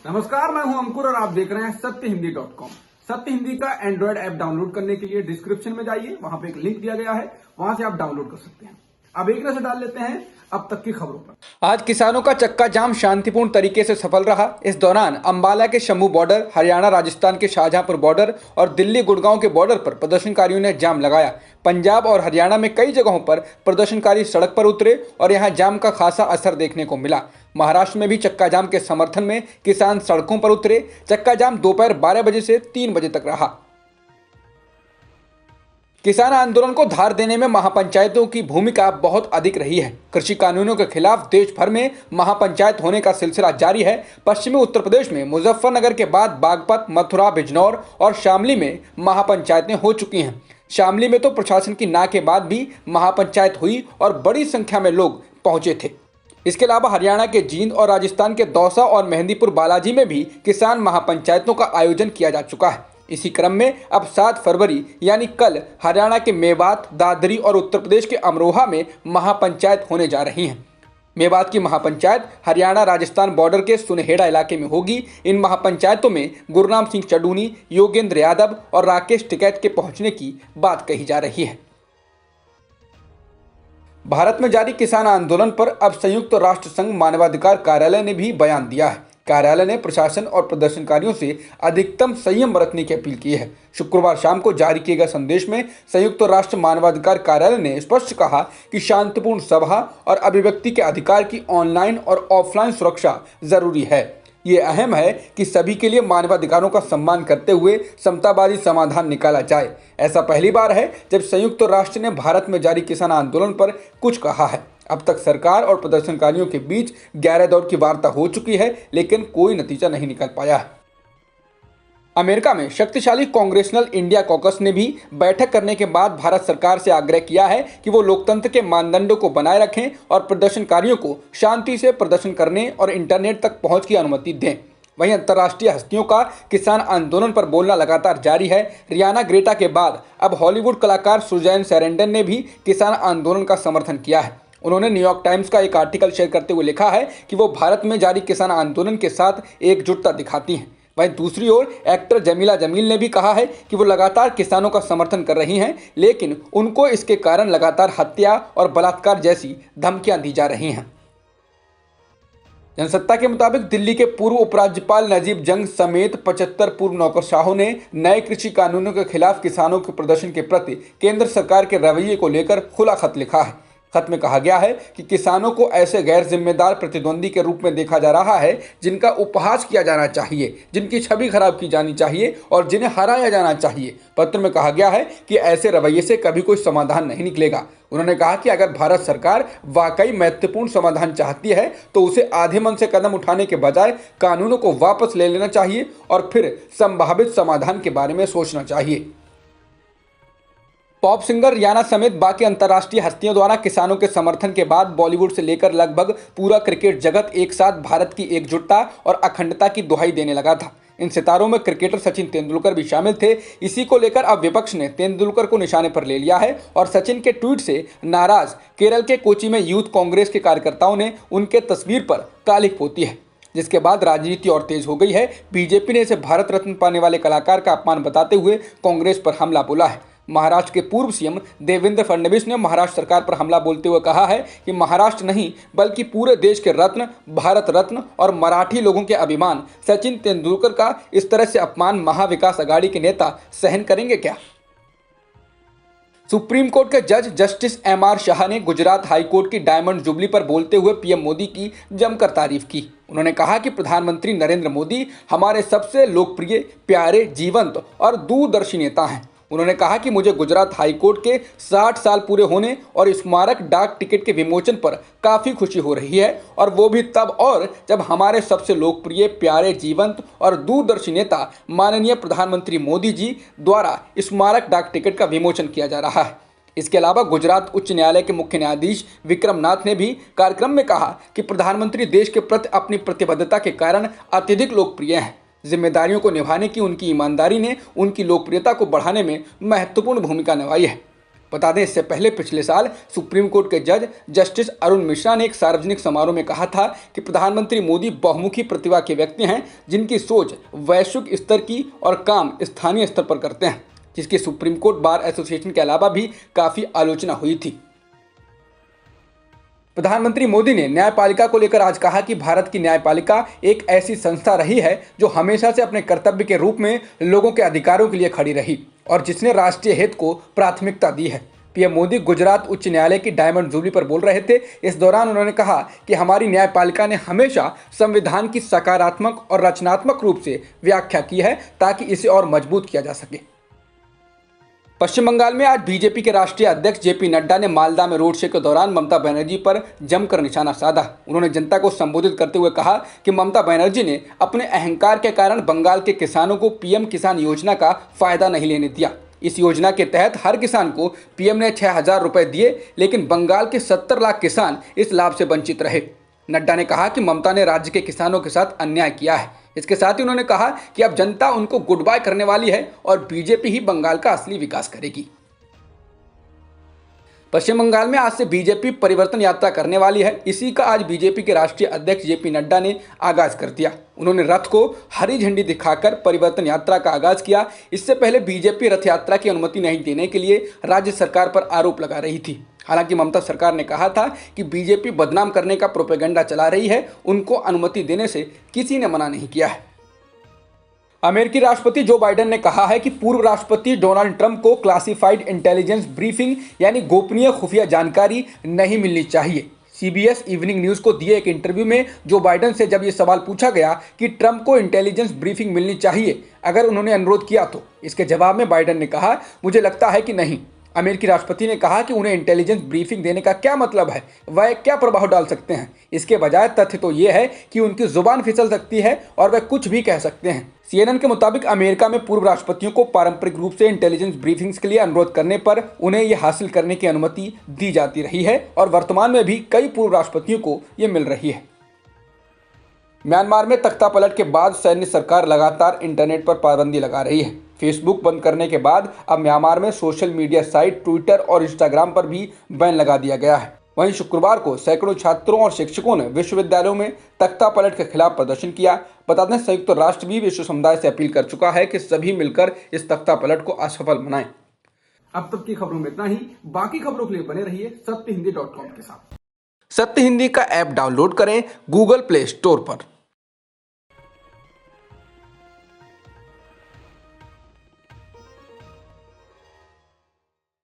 नमस्कार, मैं हूं अंकुर और आप देख रहे हैं सत्यहिंदी.com। सत्य हिंदी का एंड्रॉयड ऐप डाउनलोड करने के लिए डिस्क्रिप्शन में जाइए, वहां पे एक लिंक दिया गया है, वहां से आप डाउनलोड कर सकते हैं। अब एक नजर डाल लेते हैं अब तक की खबरों पर। आज किसानों का चक्का जाम शांतिपूर्ण तरीके से सफल रहा। इस दौरान अंबाला के शंभू बॉर्डर, हरियाणा राजस्थान के शाहजहांपुर बॉर्डर और दिल्ली गुड़गांव के बॉर्डर पर प्रदर्शनकारियों ने जाम लगाया। पंजाब और हरियाणा में कई जगहों पर प्रदर्शनकारी सड़क पर उतरे और यहां जाम का खासा असर देखने को मिला। महाराष्ट्र में भी चक्का जाम के समर्थन में किसान सड़कों पर उतरे। चक्का जाम दोपहर 12 बजे से 3 बजे तक रहा। किसान आंदोलन को धार देने में महापंचायतों की भूमिका बहुत अधिक रही है। कृषि कानूनों के खिलाफ देश भर में महापंचायत होने का सिलसिला जारी है। पश्चिमी उत्तर प्रदेश में मुजफ्फरनगर के बाद बागपत, मथुरा, बिजनौर और शामली में महापंचायतें हो चुकी हैं। शामली में तो प्रशासन की ना के बाद भी महापंचायत हुई और बड़ी संख्या में लोग पहुंचे थे। इसके अलावा हरियाणा के जींद और राजस्थान के दौसा और मेहंदीपुर बालाजी में भी किसान महापंचायतों का आयोजन किया जा चुका है। इसी क्रम में अब 7 फरवरी यानी कल हरियाणा के मेवात, दादरी और उत्तर प्रदेश के अमरोहा में महापंचायत होने जा रही हैं। मेवात की महापंचायत हरियाणा राजस्थान बॉर्डर के सुनहेड़ा इलाके में होगी। इन महापंचायतों में गुरनाम सिंह चडूनी, योगेंद्र यादव और राकेश टिकैत के पहुंचने की बात कही जा रही है। भारत में जारी किसान आंदोलन पर अब संयुक्त राष्ट्र संघ मानवाधिकार कार्यालय ने भी बयान दिया है। कार्यालय ने प्रशासन और प्रदर्शनकारियों से अधिकतम संयम बरतने की अपील की है। शुक्रवार शाम को जारी किए गए संदेश में संयुक्त राष्ट्र मानवाधिकार कार्यालय ने स्पष्ट कहा कि शांतिपूर्ण सभा और अभिव्यक्ति के अधिकार की ऑनलाइन और ऑफलाइन सुरक्षा जरूरी है। ये अहम है कि सभी के लिए मानवाधिकारों का सम्मान करते हुए समतावादी समाधान निकाला जाए। ऐसा पहली बार है जब संयुक्त राष्ट्र ने भारत में जारी किसान आंदोलन पर कुछ कहा है। अब तक सरकार और प्रदर्शनकारियों के बीच 11 दौर की वार्ता हो चुकी है, लेकिन कोई नतीजा नहीं निकल पाया है। अमेरिका में शक्तिशाली कांग्रेशनल इंडिया कॉकस ने भी बैठक करने के बाद भारत सरकार से आग्रह किया है कि वो लोकतंत्र के मानदंडों को बनाए रखें और प्रदर्शनकारियों को शांति से प्रदर्शन करने और इंटरनेट तक पहुंच की अनुमति दें। वहीं अंतर्राष्ट्रीय हस्तियों का किसान आंदोलन पर बोलना लगातार जारी है। रियाना ग्रेटा के बाद अब हॉलीवुड कलाकार सुजैन सैरेंडन ने भी किसान आंदोलन का समर्थन किया है। उन्होंने न्यूयॉर्क टाइम्स का एक आर्टिकल शेयर करते हुए लिखा है कि वो भारत में जारी किसान आंदोलन के साथ एकजुटता दिखाती हैं। वहीं दूसरी ओर एक्टर जमीला जमील ने भी कहा है कि वो लगातार किसानों का समर्थन कर रही हैं, लेकिन उनको इसके कारण लगातार हत्या और बलात्कार जैसी धमकियां दी जा रही हैं। जनसत्ता के मुताबिक दिल्ली के पूर्व उपराज्यपाल नजीब जंग समेत 75 पूर्व नौकरशाहों ने नए कृषि कानूनों के खिलाफ किसानों के प्रदर्शन के प्रति केंद्र सरकार के रवैये को लेकर खुला खत लिखा है। खत में कहा गया है कि किसानों को ऐसे गैर जिम्मेदार प्रतिद्वंदी के रूप में देखा जा रहा है जिनका उपहास किया जाना चाहिए, जिनकी छवि खराब की जानी चाहिए और जिन्हें हराया जाना चाहिए। पत्र में कहा गया है कि ऐसे रवैये से कभी कोई समाधान नहीं निकलेगा। उन्होंने कहा कि अगर भारत सरकार वाकई महत्वपूर्ण समाधान चाहती है तो उसे आधे मन से कदम उठाने के बजाय कानूनों को वापस ले लेना चाहिए और फिर संभावित समाधान के बारे में सोचना चाहिए। पॉप सिंगर रियाना समेत बाकी अंतर्राष्ट्रीय हस्तियों द्वारा किसानों के समर्थन के बाद बॉलीवुड से लेकर लगभग पूरा क्रिकेट जगत एक साथ भारत की एकजुटता और अखंडता की दुहाई देने लगा था। इन सितारों में क्रिकेटर सचिन तेंदुलकर भी शामिल थे। इसी को लेकर अब विपक्ष ने तेंदुलकर को निशाने पर ले लिया है और सचिन के ट्वीट से नाराज केरल के कोची में यूथ कांग्रेस के कार्यकर्ताओं ने उनके तस्वीर पर कालिख पोती है, जिसके बाद राजनीति और तेज हो गई है। बीजेपी ने इसे भारत रत्न पाने वाले कलाकार का अपमान बताते हुए कांग्रेस पर हमला बोला है। महाराष्ट्र के पूर्व सीएम देवेंद्र फडणवीस ने महाराष्ट्र सरकार पर हमला बोलते हुए कहा है कि महाराष्ट्र नहीं बल्कि पूरे देश के रत्न, भारत रत्न और मराठी लोगों के अभिमान सचिन तेंदुलकर का इस तरह से अपमान महाविकास अघाड़ी के नेता सहन करेंगे क्या? सुप्रीम कोर्ट के जज जस्टिस एम.आर. शाह ने गुजरात हाई कोर्ट की डायमंड जुबली पर बोलते हुए पीएम मोदी की जमकर तारीफ की। उन्होंने कहा कि प्रधानमंत्री नरेंद्र मोदी हमारे सबसे लोकप्रिय, प्यारे, जीवंत और दूरदर्शी नेता हैं। उन्होंने कहा कि मुझे गुजरात हाई कोर्ट के 60 साल पूरे होने और स्मारक डाक टिकट के विमोचन पर काफ़ी खुशी हो रही है, और वो भी तब और जब हमारे सबसे लोकप्रिय, प्यारे, जीवंत और दूरदर्शी नेता माननीय प्रधानमंत्री मोदी जी द्वारा स्मारक डाक टिकट का विमोचन किया जा रहा है। इसके अलावा गुजरात उच्च न्यायालय के मुख्य न्यायाधीश विक्रम नाथ ने भी कार्यक्रम में कहा कि प्रधानमंत्री देश के प्रति अपनी प्रतिबद्धता के कारण अत्यधिक लोकप्रिय हैं। जिम्मेदारियों को निभाने की उनकी ईमानदारी ने उनकी लोकप्रियता को बढ़ाने में महत्वपूर्ण भूमिका निभाई है। बता दें, इससे पहले पिछले साल सुप्रीम कोर्ट के जज जस्टिस अरुण मिश्रा ने एक सार्वजनिक समारोह में कहा था कि प्रधानमंत्री मोदी बहुमुखी प्रतिभा के व्यक्ति हैं, जिनकी सोच वैश्विक स्तर की और काम स्थानीय स्तर पर करते हैं, जिसकी सुप्रीम कोर्ट बार एसोसिएशन के अलावा भी काफी आलोचना हुई थी। प्रधानमंत्री मोदी ने न्यायपालिका को लेकर आज कहा कि भारत की न्यायपालिका एक ऐसी संस्था रही है जो हमेशा से अपने कर्तव्य के रूप में लोगों के अधिकारों के लिए खड़ी रही और जिसने राष्ट्रीय हित को प्राथमिकता दी है। पीएम मोदी गुजरात उच्च न्यायालय की डायमंड जुबली पर बोल रहे थे। इस दौरान उन्होंने कहा कि हमारी न्यायपालिका ने हमेशा संविधान की सकारात्मक और रचनात्मक रूप से व्याख्या की है ताकि इसे और मजबूत किया जा सके। पश्चिम बंगाल में आज बीजेपी के राष्ट्रीय अध्यक्ष जेपी नड्डा ने मालदा में रोड शो के दौरान ममता बनर्जी पर जमकर निशाना साधा। उन्होंने जनता को संबोधित करते हुए कहा कि ममता बनर्जी ने अपने अहंकार के कारण बंगाल के किसानों को पीएम किसान योजना का फायदा नहीं लेने दिया। इस योजना के तहत हर किसान को पीएम ने 6,000 रुपए दिए, लेकिन बंगाल के 70 लाख किसान इस लाभ से वंचित रहे। नड्डा ने कहा कि ममता ने राज्य के किसानों के साथ अन्याय किया है। इसके साथ ही उन्होंने कहा कि अब जनता उनको गुड बाय करने वाली है और बीजेपी ही बंगाल का असली विकास करेगी। पश्चिम बंगाल में आज से बीजेपी परिवर्तन यात्रा करने वाली है। इसी का आज बीजेपी के राष्ट्रीय अध्यक्ष जेपी नड्डा ने आगाज कर दिया। उन्होंने रथ को हरी झंडी दिखाकर परिवर्तन यात्रा का आगाज किया। इससे पहले बीजेपी रथ यात्रा की अनुमति नहीं देने के लिए राज्य सरकार पर आरोप लगा रही थी। हालांकि ममता सरकार ने कहा था कि बीजेपी बदनाम करने का प्रोपेगेंडा चला रही है, उनको अनुमति देने से किसी ने मना नहीं किया है। अमेरिकी राष्ट्रपति जो बाइडेन ने कहा है कि पूर्व राष्ट्रपति डोनाल्ड ट्रंप को क्लासिफाइड इंटेलिजेंस ब्रीफिंग यानी गोपनीय खुफिया जानकारी नहीं मिलनी चाहिए। सीबीएस इवनिंग न्यूज को दिए एक इंटरव्यू में जो बाइडेन से जब ये सवाल पूछा गया कि ट्रंप को इंटेलिजेंस ब्रीफिंग मिलनी चाहिए अगर उन्होंने अनुरोध किया तो इसके जवाब में बाइडेन ने कहा, मुझे लगता है कि नहीं। अमेरिकी राष्ट्रपति ने कहा कि उन्हें इंटेलिजेंस ब्रीफिंग देने का क्या मतलब है, वह क्या प्रभाव डाल सकते हैं। इसके बजाय तथ्य तो यह है कि उनकी जुबान फिसल सकती है और वह कुछ भी कह सकते हैं। सीएनएन के मुताबिक अमेरिका में पूर्व राष्ट्रपतियों को पारंपरिक रूप से इंटेलिजेंस ब्रीफिंग्स के लिए अनुरोध करने पर उन्हें यह हासिल करने की अनुमति दी जाती रही है और वर्तमान में भी कई पूर्व राष्ट्रपतियों को यह मिल रही है। म्यांमार में तख्तापलट के बाद सैन्य सरकार लगातार इंटरनेट पर पाबंदी लगा रही है। फेसबुक बंद करने के बाद अब म्यांमार में सोशल मीडिया साइट ट्विटर और इंस्टाग्राम पर भी बैन लगा दिया गया है। वहीं शुक्रवार को सैकड़ों छात्रों और शिक्षकों ने विश्वविद्यालयों में तख्तापलट के खिलाफ प्रदर्शन किया। बता दें, संयुक्त राष्ट्र भी विश्व समुदाय से अपील कर चुका है कि सभी मिलकर इस तख्तापलट को असफल बनाएं। अब तक की खबरों में इतना ही। बाकी खबरों के लिए बने रहिए सत्यहिंदी.com के साथ। सत्य हिंदी का ऐप डाउनलोड करें गूगल प्ले स्टोर पर।